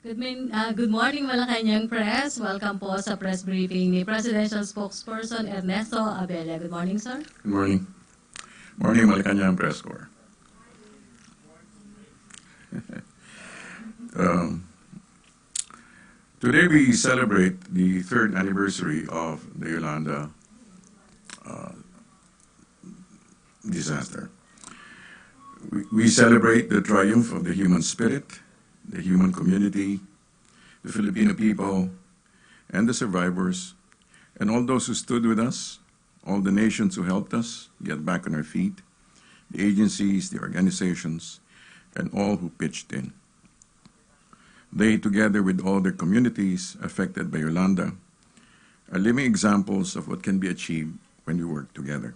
Good morning, Malacanang Press. Welcome po sa press briefing ni Presidential Spokesperson Ernesto Abella. Good morning, sir. Good morning. Morning, Malacanang Press Corps. Today we celebrate the third anniversary of the Yolanda disaster. We celebrate the triumph of the human spirit, the human community, the Filipino people, and the survivors, and all those who stood with us, all the nations who helped us get back on our feet, the agencies, the organizations, and all who pitched in. They, together with all their communities affected by Yolanda, are living examples of what can be achieved when we work together.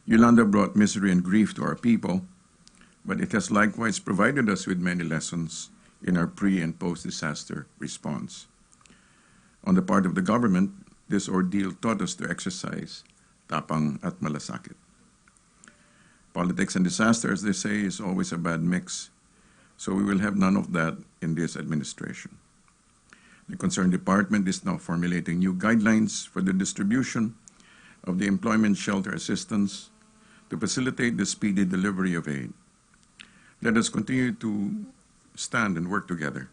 Yolanda brought misery and grief to our people, but it has likewise provided us with many lessons in our pre- and post-disaster response. On the part of the government, this ordeal taught us to exercise tapang at malasakit. Politics and disaster, as they say, is always a bad mix, so we will have none of that in this administration. The concerned department is now formulating new guidelines for the distribution of the employment shelter assistance to facilitate the speedy delivery of aid. Let us continue to stand and work together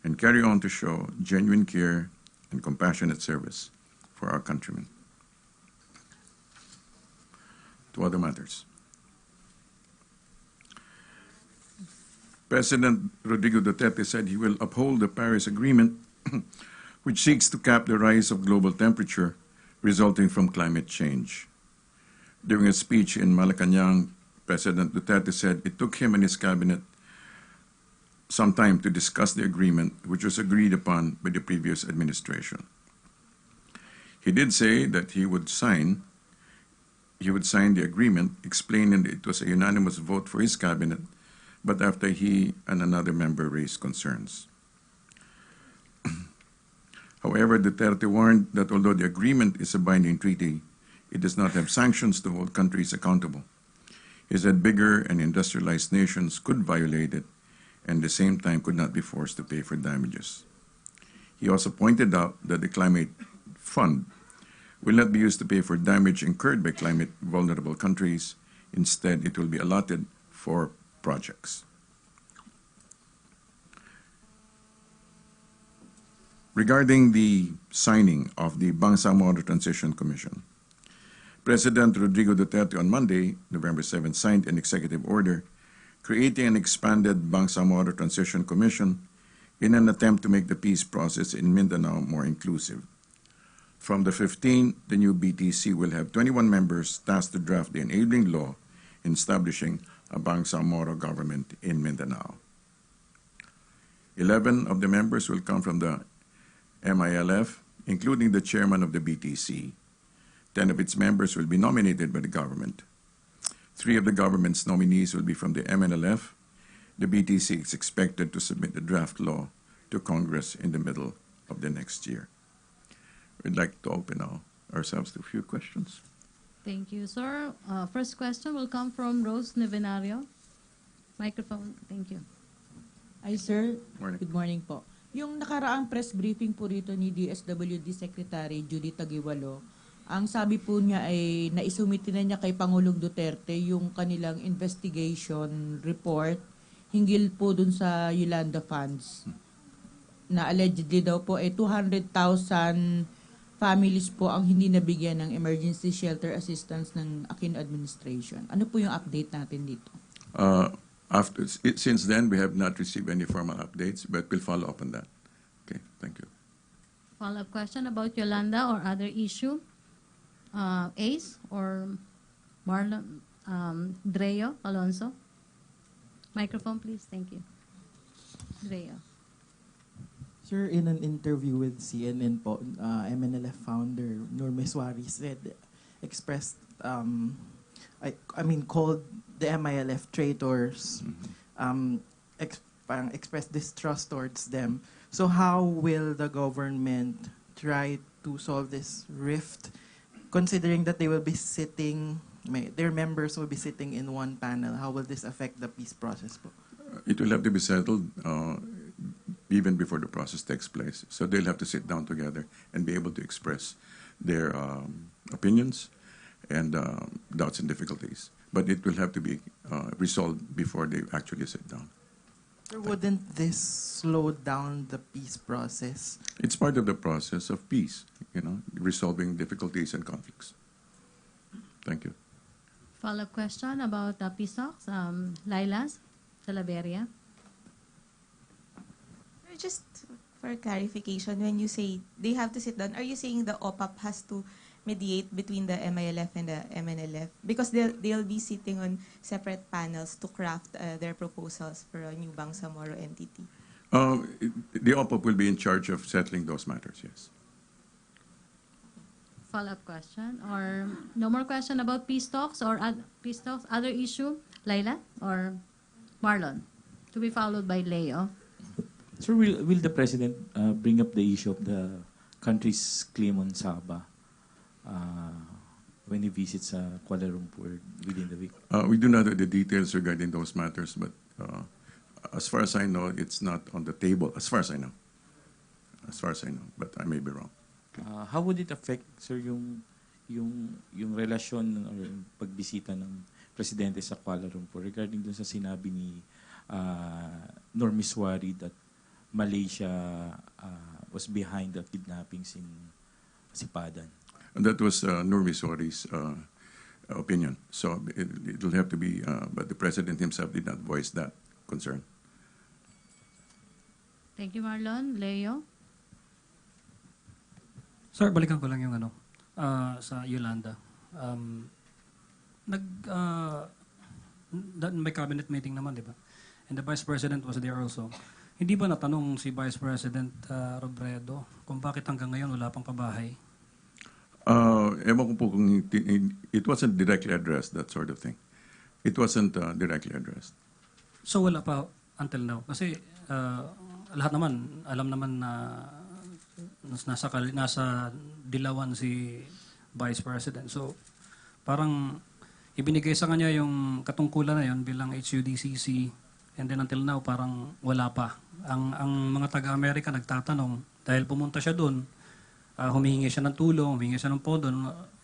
and carry on to show genuine care and compassionate service for our countrymen. To other matters. President Rodrigo Duterte said he will uphold the Paris Agreement, which seeks to cap the rise of global temperature resulting from climate change. During a speech in Malacanang, President Duterte said it took him and his cabinet some time to discuss the agreement, which was agreed upon by the previous administration. He did say that he would sign the agreement, explaining that it was a unanimous vote for his cabinet, but after he and another member raised concerns. However, Duterte warned that although the agreement is a binding treaty, it does not have sanctions to hold countries accountable. He said bigger and industrialized nations could violate it and at the same time could not be forced to pay for damages. He also pointed out that the climate fund will not be used to pay for damage incurred by climate vulnerable countries. Instead, it will be allotted for projects. Regarding the signing of the Bangsamoro Transition Commission, President Rodrigo Duterte on Monday, November 7, signed an executive order creating an expanded Bangsamoro Transition Commission in an attempt to make the peace process in Mindanao more inclusive. From the 15th, the new BTC will have 21 members tasked to draft the enabling law in establishing a Bangsamoro government in Mindanao. 11 of the members will come from the MILF, including the chairman of the BTC. 10 of its members will be nominated by the government. 3 of the government's nominees will be from the MNLF. The BTC is expected to submit the draft law to Congress in the middle of the next year. We'd like to open ourselves to a few questions. Thank you, sir. First question will come from Rose Nevenario. Microphone, thank you. Ay, sir. Morning. Good morning po. Yung nakaraang press briefing po rito ni DSWD Secretary Judy Taguiwalo, ang sabi po niya ay naisumiti na niya kay Pangulong Duterte yung kanilang investigation report hinggil po dun sa Yolanda funds na allegedly daw po ay 200,000 families po ang hindi nabigyan ng emergency shelter assistance ng Aquino administration. Ano po yung update natin dito? Since then, we have not received any formal updates, but we'll follow up on that. Okay, thank you. Follow-up question about Yolanda or other issue? Ace or Marlon, Dreo Alonso? Microphone, please. Thank you. Dreo. Sir, in an interview with CNN po, MNLF founder Nur Meswari expressed, called the MILF traitors, parang expressed distrust towards them. So how will the government try to solve this rift, considering that they will be sitting, their members will be sitting in one panel? How will this affect the peace process po? It will have to be settled even before the process takes place. So they'll have to sit down together and be able to express their opinions and doubts and difficulties. But it will have to be resolved before they actually sit down. Or wouldn't this slow down the peace process? It's part of the process of peace, resolving difficulties and conflicts. Thank you. Follow-up question about peace talks. Lilas, Salaveria. Just for clarification, when you say they have to sit down, are you saying the OPAP has to mediate between the MILF and the MNLF? Because they'll be sitting on separate panels to craft their proposals for a new Bangsamoro entity. The OPAP will be in charge of settling those matters, yes. Follow-up question, or no more question about peace talks or peace talks? Other issue, Laila or Marlon? To be followed by Leo. Sir, will the President bring up the issue of the country's claim on Sabah when he visits Kuala Lumpur within the week? We do not know the details regarding those matters, but as far as I know, it's not on the table, as far as I know. As far as I know, but I may be wrong. How would it affect, sir, yung relasyon or yung pagbisita ng Presidente sa Kuala Lumpur regarding dun sa sinabi ni Normiswari that Malaysia was behind the kidnappings in Sipadan? And that was Normiswari's opinion. So it will have to be, but the President himself did not voice that concern. Thank you, Marlon. Leo? Sir, balikan ko lang yung sa Yolanda. May cabinet meeting naman, di ba? And the Vice President was there also. Hindi ba natanong si Vice President Robredo kung bakit hanggang ngayon wala pang pabahay? Ewan ko po kung it wasn't directly addressed, that sort of thing. It wasn't directly addressed. So wala pa until now? Kasi lahat naman, alam naman na nasa dilawan si Vice President. So parang ibinigay sa kanya yung katungkulan na yun bilang HUDCC, and then until now parang wala pa. Ang mga taga-Amerika nagtatanong dahil pumunta siya doon, humihingi siya ng tulong, humihingi siya ng pondo,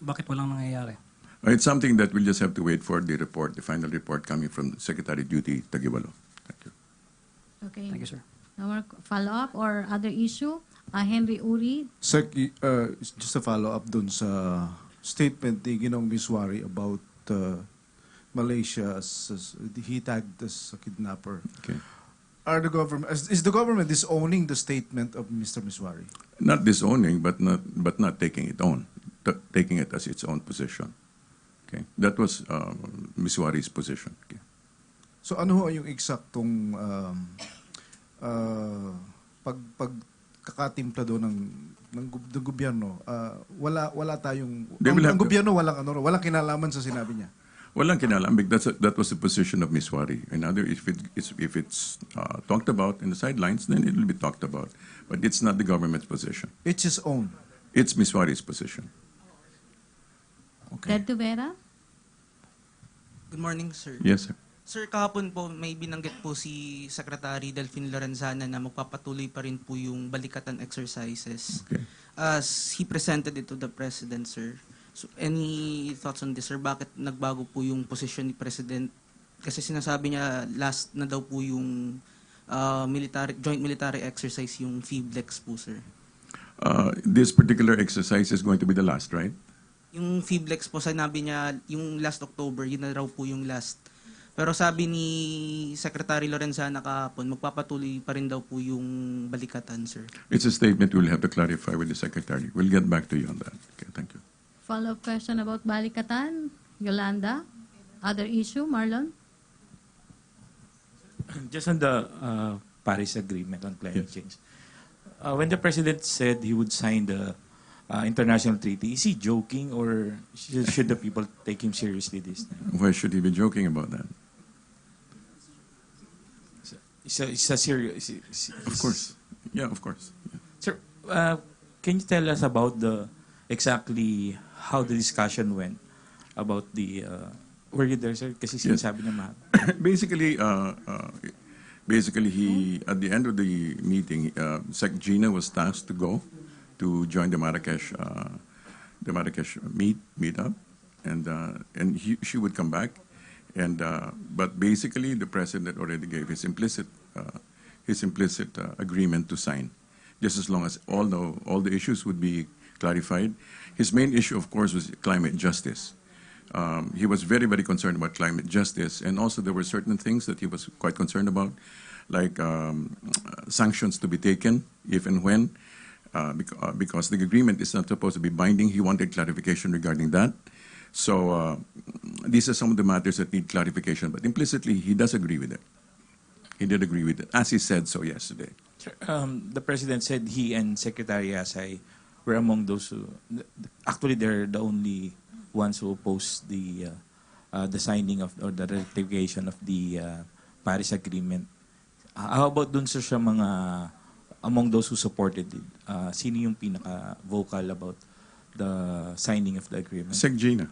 bakit walang nangyayari? It's something that we'll just have to wait for the report, the final report coming from Secretary Duty Taguiwalo. Thank you. Okay. Thank you, sir. No more follow-up or other issue? Henry Uri? Sir, just a follow-up dun sa statement ni Ginong Miswari about Malaysia as he tagged as a kidnapper. Okay. Is the government disowning the statement of Mr. Miswari? Not disowning, but not taking it taking it as its own position. Okay, that was Miswari's position. Okay. So ano ho yung eksaktong pagkakatimpla doon ng gobyerno? Wala tayong ang gobyerno walang kinalaman sa sinabi niya. Walang kinalambig. That was the position of Miswari. Another, if it's talked about in the sidelines, then it will be talked about. But it's not the government's position. It's his own. It's Miswari's position. Okay. Ted Tuvera? Good morning, sir. Yes, sir. Sir, kahapon po may binanggit po si Secretary Delfin Lorenzana na magpapatuloy pa rin po yung balikatan exercises. Okay. As he presented it to the President, sir. So, any thoughts on this, sir? Bakit nagbago po yung position ni President? Kasi sinasabi niya last na daw po yung joint military exercise, yung FIBLEX po, sir. This particular exercise is going to be the last, right? Yung FIBLEX po, sinabi niya yung last October, yun na raw po yung last. Pero sabi ni Secretary Lorenzana kahapon, magpapatuloy pa rin daw po yung balikatan, sir. It's a statement we'll have to clarify with the Secretary. We'll get back to you on that. Okay, thank you. Follow-up question about Balikatan? Yolanda? Other issue? Marlon? Just on the Paris Agreement on climate change. When the President said he would sign the international treaty, is he joking or should the people take him seriously this time? Why should he be joking about that? It's a serious... Of course. Yeah, of course. Yeah. Sir, can you tell us about exactly how the discussion went about the... were you there, sir? Kasi sinasabi niya mahal. Basically, Basically, at the end of the meeting, Sec Gina was tasked to go to join the Marrakesh meetup, and she would come back, but basically the president already gave his implicit agreement to sign, just as long as all the issues would be clarified. His main issue, of course, was climate justice. He was very, very concerned about climate justice, and also there were certain things that he was quite concerned about, like sanctions to be taken if and when, because the agreement is not supposed to be binding. He wanted clarification regarding that. So these are some of the matters that need clarification, but implicitly he does agree with it. He did agree with it, as he said so yesterday. Sir, the president said he and Secretary Asay were among those who, actually they're the only ones who opposed the signing of, or the ratification of the Paris Agreement. How about dun sir, sa mga, among those who supported it, sino yung pinaka-vocal about the signing of the agreement? Sec Gina.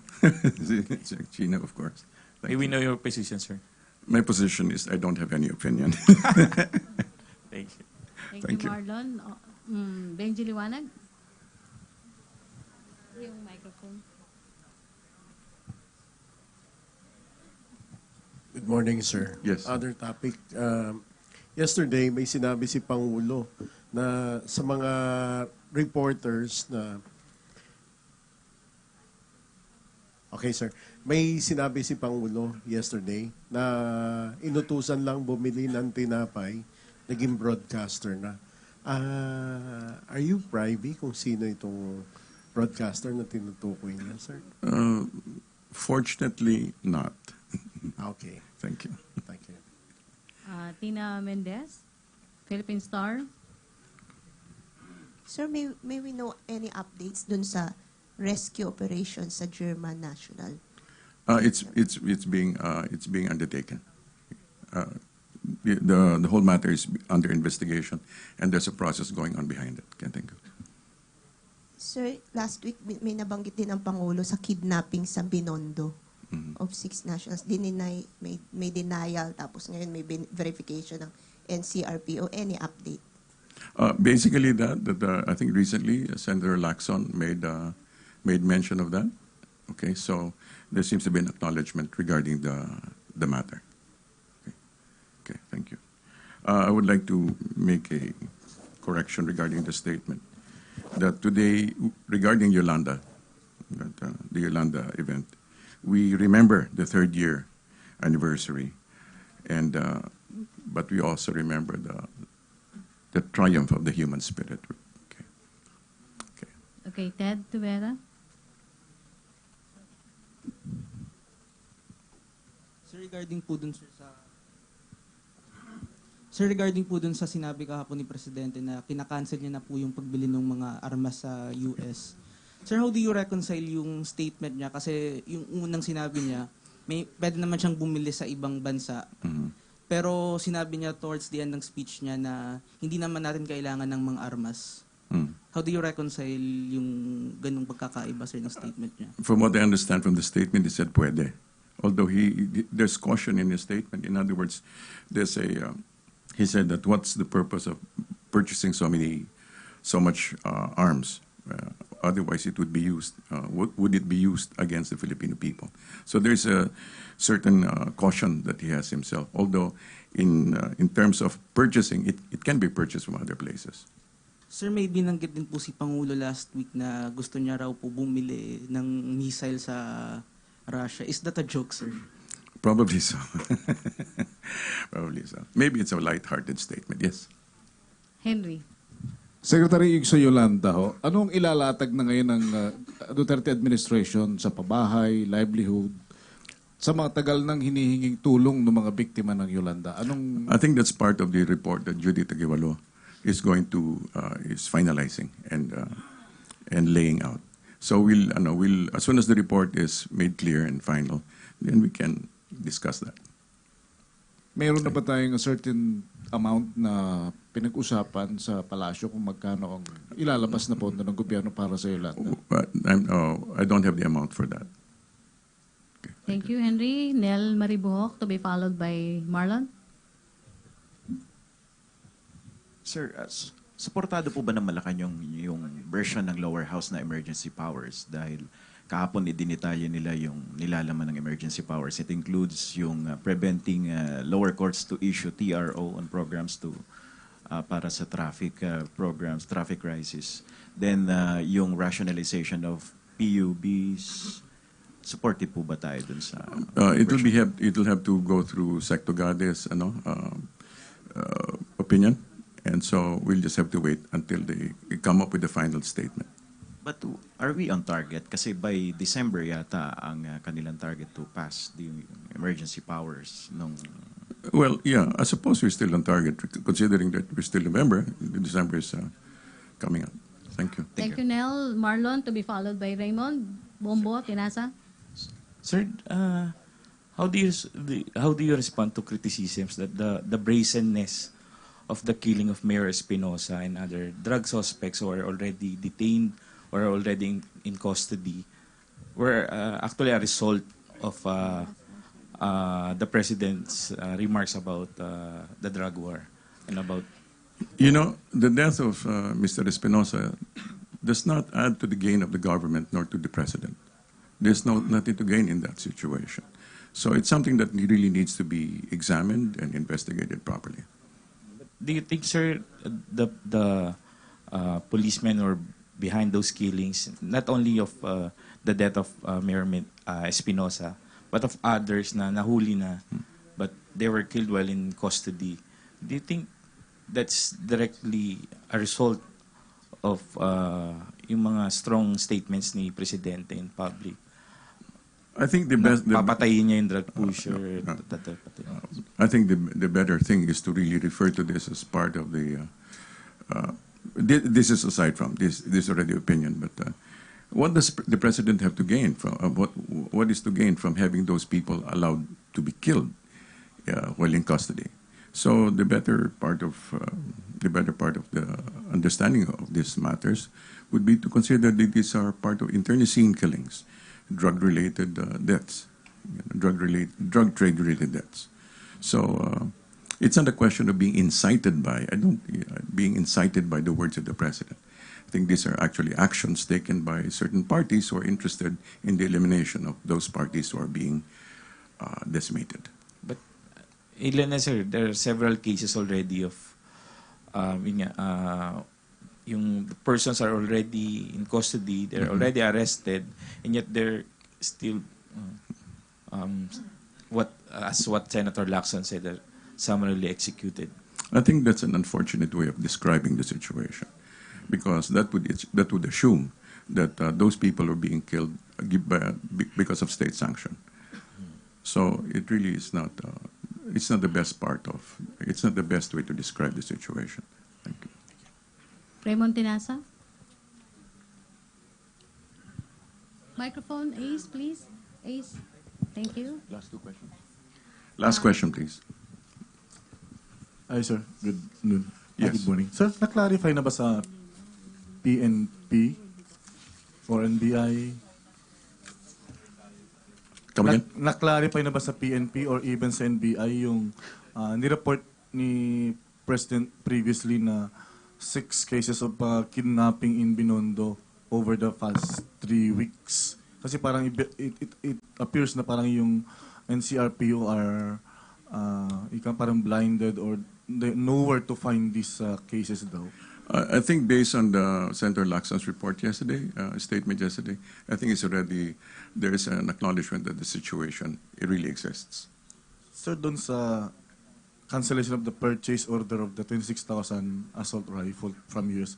Sec Gina, of course. May we know your position, sir? My position is I don't have any opinion. Thank you. Thank you. Marlon. Benji Liwanag? Yung microphone. Good morning, sir. Yes. Other topic. Yesterday, may sinabi si Pangulo na sa mga reporters na... Okay, sir. May sinabi si Pangulo yesterday na inutusan lang bumili ng tinapay, naging broadcaster na. Are you privy kung sino itong broadcaster na tinutukoy niya, sir? Fortunately, not. Okay. Thank you. Thank you. Tina Mendez, Philippine Star. Sir, may we know any updates dun sa rescue operation sa German National? It's being undertaken. The whole matter is under investigation, and there's a process going on behind it. Okay, thank you. Sir, last week may nabanggit din ang Pangulo sa kidnapping sa Binondo of 6 nationals. May denial, tapos ngayon may verification ng NCRPO. Any update? Basically, I think recently Senator Lacson made mention of that. Okay, so there seems to be an acknowledgement regarding the matter. Okay, thank you. I would like to make a correction regarding the statement that today, regarding Yolanda, the Yolanda event, we remember the 3rd year anniversary, but we also remember the triumph of the human spirit. Okay, Ted Tuvera. Sir, regarding po dun sa sinabi kahapon ni Presidente na kinakancel niya na po yung pagbili ng mga armas sa US. Sir, how do you reconcile yung statement niya? Kasi yung unang sinabi niya, pwede naman siyang bumili sa ibang bansa. Pero sinabi niya towards the end ng speech niya na hindi naman natin kailangan ng mga armas. How do you reconcile yung ganung pagkakaiba, sir, ng statement niya? From what I understand from the statement, he said pwede. Although there's caution in his statement. In other words, he said that what's the purpose of purchasing so much arms? Otherwise, it would be used. Would it be used against the Filipino people? So there's a certain caution that he has himself. Although, in terms of purchasing, it can be purchased from other places. Sir, may binanggit din po si Pangulo last week na gusto niya raw po bumili ng missile sa Russia. Is that a joke, sir? Probably so. Probably so. Maybe it's a light-hearted statement. Yes. Henry. Secretary Igso Yolanda, anong ilalatag na ngayon ng Duterte administration sa pabahay, livelihood, sa mga tagal ng hinihinging tulong ng mga biktima ng Yolanda? I think that's part of the report that Judy Taguiwalo is finalizing and laying out. So we'll as soon as the report is made clear and final, then we can discuss that. Mayroon na ba tayong a certain amount na pinag-usapan sa palasyo kung magkano ang ilalabas na pondo ng gobyerno para sa Yolanda? I don't have the amount for that. Thank you, Henry. Nel Maribuhok, to be followed by Marlon. Sir, suportado po ba ng Malacanang yung version ng lower house na emergency powers? Dahil kahapon idinitalya nila yung nilalaman ng emergency powers. It includes yung preventing lower courts to issue TRO on programs to para sa traffic programs, traffic crisis. Then yung rationalization of PUBs. Supportive po ba tayo dun sa It will have to go through Secto Gades opinion, and so we'll just have to wait until they come up with the final statement. But are we on target? Kasi by December yata ang kanilang target to pass the emergency powers nung... Well, yeah, I suppose we're still on target, considering that we're still November. December is coming up. Thank you. Thank you, Nel. Marlon, to be followed by Raymond. Bombo, Tinasa. Sir, how do you respond to criticisms that the brazenness of the killing of Mayor Espinosa and other drug suspects who are already detained or already in custody were actually a result of the president's remarks about the drug war and about... You know, the death of Mr. Espinosa does not add to the gain of the government nor to the president. There's nothing to gain in that situation. So it's something that really needs to be examined and investigated properly. Do you think, sir, the policemen were behind those killings, not only of the death of Mayor Espinosa, but of others na nahuli na, but they were killed while in custody? Do you think that's directly a result of yung mga strong statements ni Presidente in public? I think the best... Papatayin niya yung drug pusher. I think the better thing is to really refer to this as part of the... this is aside from this is already opinion, but what does the president have to gain from... what is to gain from having those people allowed to be killed while in custody? So the better part of the understanding of these matters would be to consider that these are part of internecine killings, drug-related deaths, drug trade-related deaths. So it's not a question of being incited by. Being incited by the words of the president. I think these are actually actions taken by certain parties who are interested in the elimination of those parties who are being decimated. But ilan na, sir, there are several cases already of yung persons are already in custody, they're already arrested, and yet they're still what Senator Lacson said, they're summarily executed. I think that's an unfortunate way of describing the situation, because that would assume that those people are being killed because of state sanction. So it really is not. It's not the best part of. It's not the best way to describe the situation. Thank you. Raymond Tinasa. Microphone, Ace, please. Ace, thank you. Last two questions. Last question, please. Hi, sir. Good noon. Yes. Good morning. Sir, na-clarify na ba sa PNP or NBI? Na-clarify na ba sa PNP or even sa NBI yung nireport ni President previously na 6 cases of kidnapping in Binondo over the past 3 weeks? Kasi parang it appears na parang yung NCRPO are parang blinded or they know where to find these cases daw. I think based on the Senator Lacson's report yesterday, statement yesterday, I think it's already, there is an acknowledgement that the situation, it really exists. Sir, doon sa cancellation of the purchase order of the 26,000 assault rifle from US,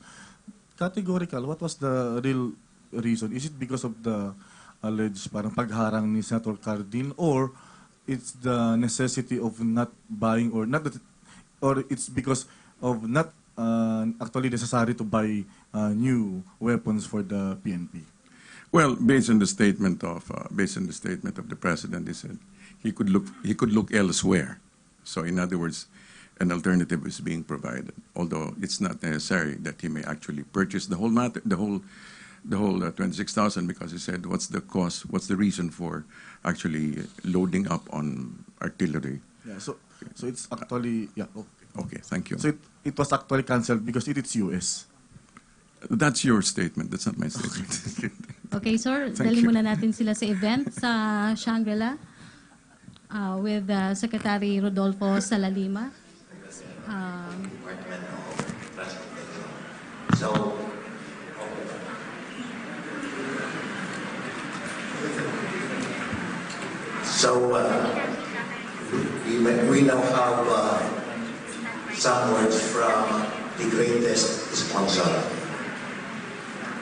categorical, what was the real reason? Is it because of the alleged parang pagharang ni Senator Cardin, or it's the necessity of not buying, or not that, or it's because of not actually necessary to buy new weapons for the PNP? Well, based on the statement of the president, he said he could look elsewhere. So, in other words, an alternative is being provided. Although it's not necessary that he may actually purchase the whole 26,000, because he said, what's the cost? What's the reason for actually loading up on artillery? Yeah. So it's actually Okay, thank you. So it was actually canceled because it is US. That's your statement. That's not my statement. Okay, sir. Thank Dali you. muna natin sila sa event sa Shangri-La with Secretary Rodolfo Salalima. We now have some words from the greatest sponsor.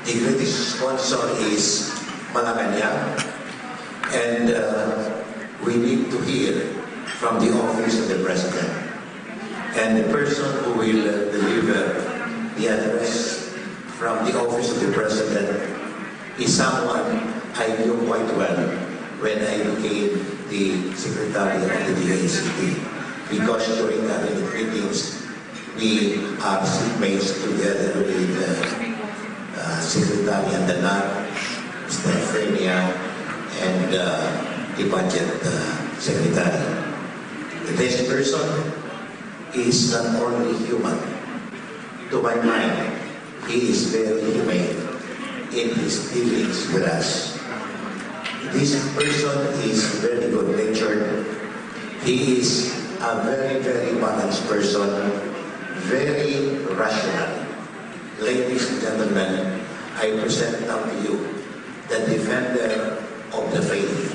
The greatest sponsor is Malacanang, and we need to hear from the office of the President. And the person who will deliver the address from the office of the President is someone I knew quite well when I became the Secretary of the DICT. Because during cabinet meetings, we are seatmates together with Secretary Andanar, Mr. Frenia, and the Budget Secretary. This person is not only human. To my mind, he is very humane in his dealings with us. This person is very good-natured. He is a very, very balanced person, very rational. Ladies and gentlemen, I present now to you the defender of the faith,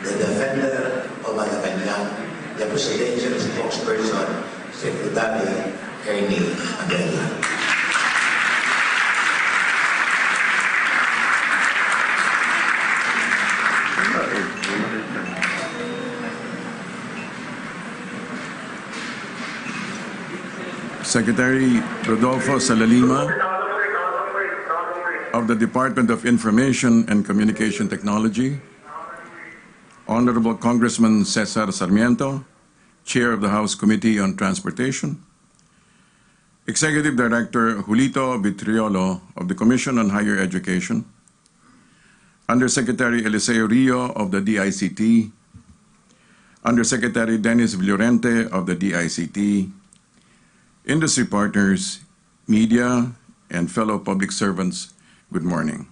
the defender of Malacanang, the presidential spokesperson, Secretary Abella. Secretary Rodolfo Salalima of the Department of Information and Communication Technology, Honorable Congressman Cesar Sarmiento, Chair of the House Committee on Transportation, Executive Director Julito Vitriolo of the Commission on Higher Education, Undersecretary Eliseo Rio of the DICT, Undersecretary Dennis Villorente of the DICT, industry partners, media, and fellow public servants, good morning.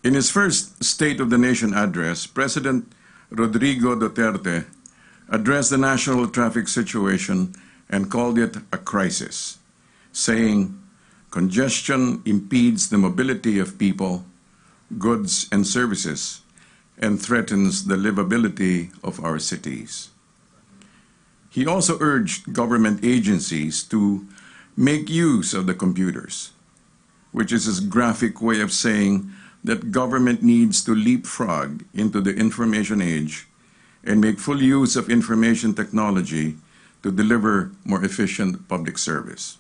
In his first State of the Nation address, President Rodrigo Duterte addressed the national traffic situation and called it a crisis, saying, "Congestion impedes the mobility of people, goods, and services, and threatens the livability of our cities." He also urged government agencies to make use of the computers, which is his graphic way of saying that government needs to leapfrog into the information age and make full use of information technology to deliver more efficient public service.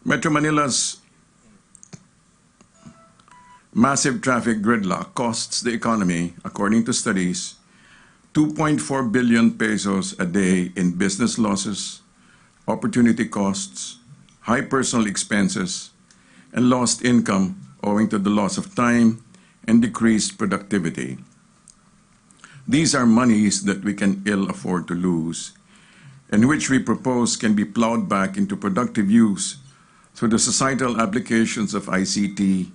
Metro Manila's massive traffic gridlock costs the economy, according to studies, 2.4 billion pesos a day in business losses, opportunity costs, high personal expenses, and lost income owing to the loss of time and decreased productivity. These are monies that we can ill afford to lose, and which we propose can be plowed back into productive use through the societal applications of ICT,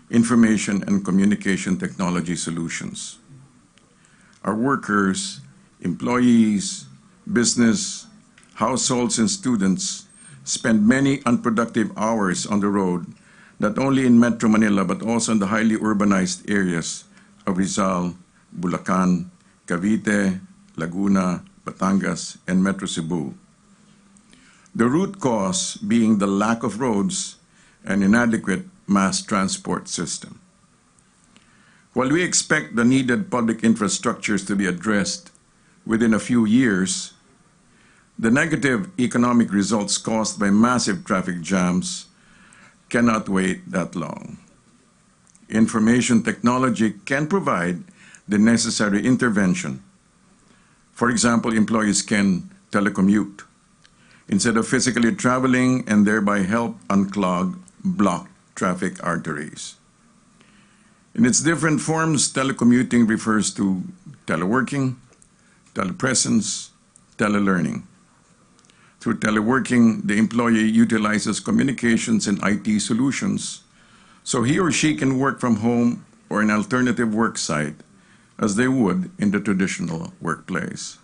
information and communication technology solutions. Our workers, employees, business, households, and students spend many unproductive hours on the road, not only in Metro Manila, but also in the highly urbanized areas of Rizal, Bulacan, Cavite, Laguna, Batangas, and Metro Cebu. The root cause being the lack of roads and inadequate mass transport system. While we expect the needed public infrastructures to be addressed within a few years, the negative economic results caused by massive traffic jams cannot wait that long. Information technology can provide the necessary intervention. For example, employees can telecommute instead of physically traveling and thereby help unclog blocked traffic arteries. In its different forms, telecommuting refers to teleworking, telepresence, telelearning. Through teleworking, the employee utilizes communications and IT solutions so he or she can work from home or an alternative work site as they would in the traditional workplace.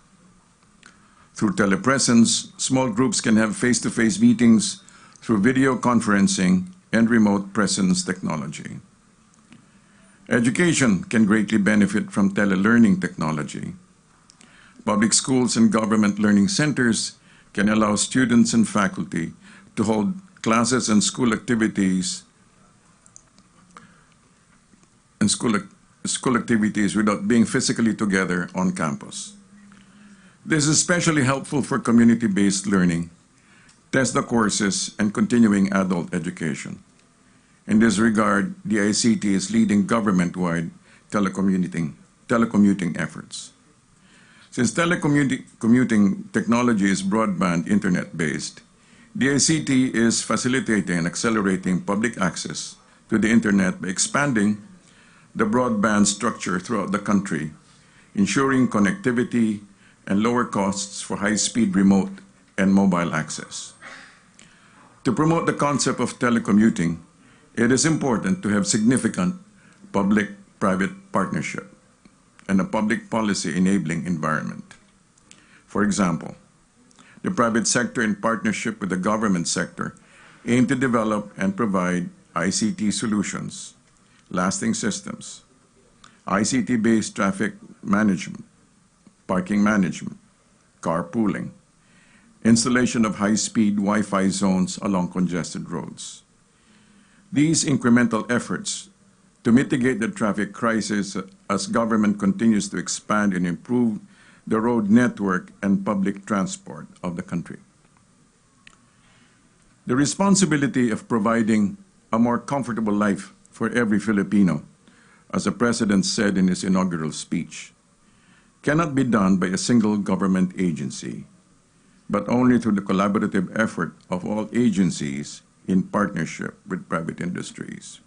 Through telepresence, small groups can have face-to-face meetings through video conferencing and remote presence technology. Education can greatly benefit from telelearning technology. Public schools and government learning centers can allow students and faculty to hold classes and school activities without being physically together on campus. This is especially helpful for community-based learning, TESDA courses, and continuing adult education. In this regard, the ICT is leading government-wide telecommuting efforts. Since telecommuting technology is broadband internet-based, the ICT is facilitating and accelerating public access to the internet by expanding the broadband structure throughout the country, ensuring connectivity and lower costs for high-speed remote and mobile access. To promote the concept of telecommuting, it is important to have significant public-private partnership and a public policy enabling environment. For example, the private sector in partnership with the government sector aim to develop and provide ICT solutions, lasting systems, ICT-based traffic management, parking management, carpooling, installation of high-speed Wi-Fi zones along congested roads. These incremental efforts to mitigate the traffic crisis as government continues to expand and improve the road network and public transport of the country. The responsibility of providing a more comfortable life for every Filipino, as the President said in his inaugural speech, cannot be done by a single government agency, but only through the collaborative effort of all agencies in partnership with private industries.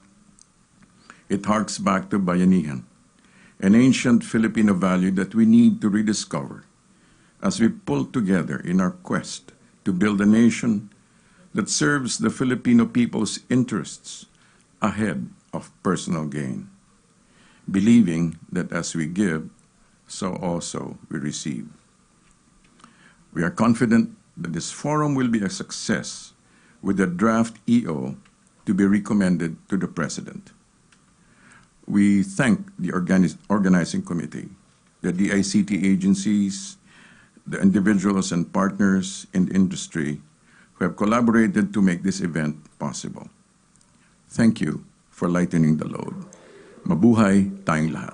It harks back to bayanihan, an ancient Filipino value that we need to rediscover as we pull together in our quest to build a nation that serves the Filipino people's interests ahead of personal gain, believing that as we give, so also we receive. We are confident that this forum will be a success with the draft EO to be recommended to the President. We thank the organizing committee, the DICT agencies, the individuals and partners in the industry who have collaborated to make this event possible. Thank you for lightening the load. Mabuhay tayong lahat.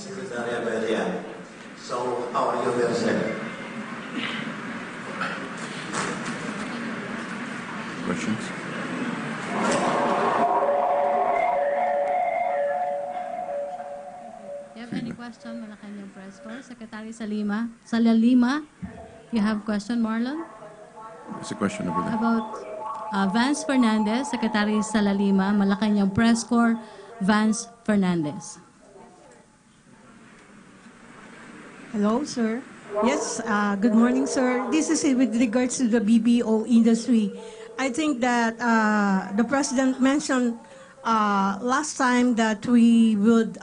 Secretary Abella. So, how are you, President? Questions? You have any question, Malacanang Press Corps? Secretary Salalima, you have question, Marlon? There's a question over there. About Vance Fernandez, Secretary Salalima, Malacanang Press Corps, Vance Fernandez. Hello, sir. Yes, good morning, sir. This is with regards to the BPO industry. I think that the President mentioned last time that we would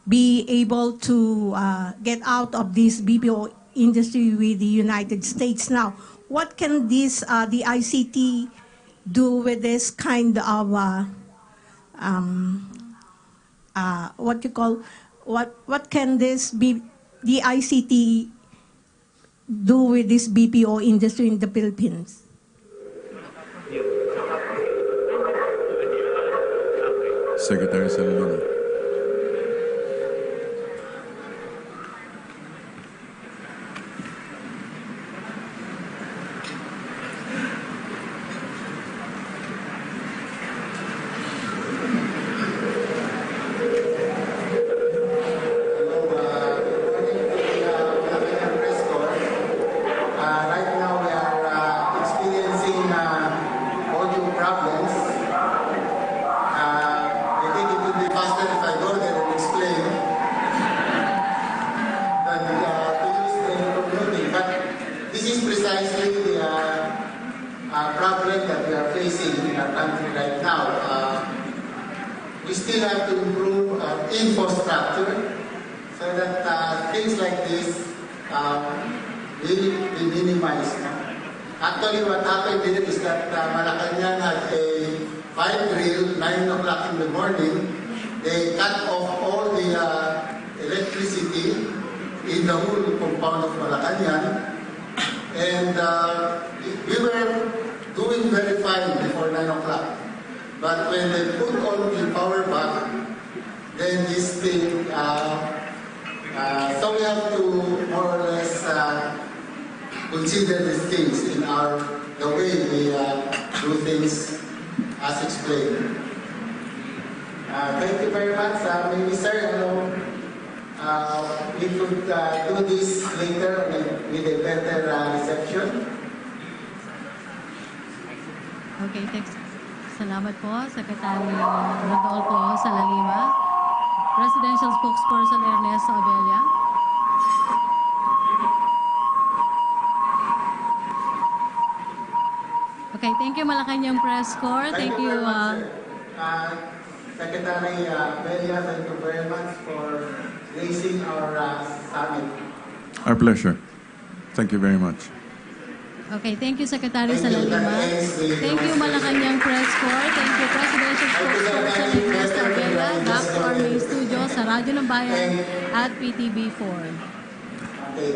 be able to get out of this BPO industry with the United States. Now, what can this the ICT do with this kind of what can this be the ICT do with this BPO industry in the Philippines? Secretary Salalima. Right now we are precisely the problem that we are facing in our country right now. We still have to improve infrastructure so that things like this will be minimized. Actually, what happened here is that Malacanang had a fire drill, 9 o'clock in the morning. They cut off all the electricity in the whole compound of Malacanang. And we were doing very fine before 9 o'clock. But when they put on the power back, then this thing, so we have to more or less consider these things in the way we do things as explained. Thank you very much. Maybe sir, we could do this later with a better reception. Okay, thanks. Salamat po, Secretary Rodolfo Salalima, Presidential Spokesperson Abella. Okay, thank you Malacanang Press Corps. Thank you. Secretary Abella, thank you very much for gracing our summit. Our pleasure. Thank you very much. Okay, thank you Secretary Salalima. Thank you Malacanang Press Corps. Thank you Presidential Spokesperson Abella. Back to our main studio sa Radyo ng Bayan at PTV 4. Okay,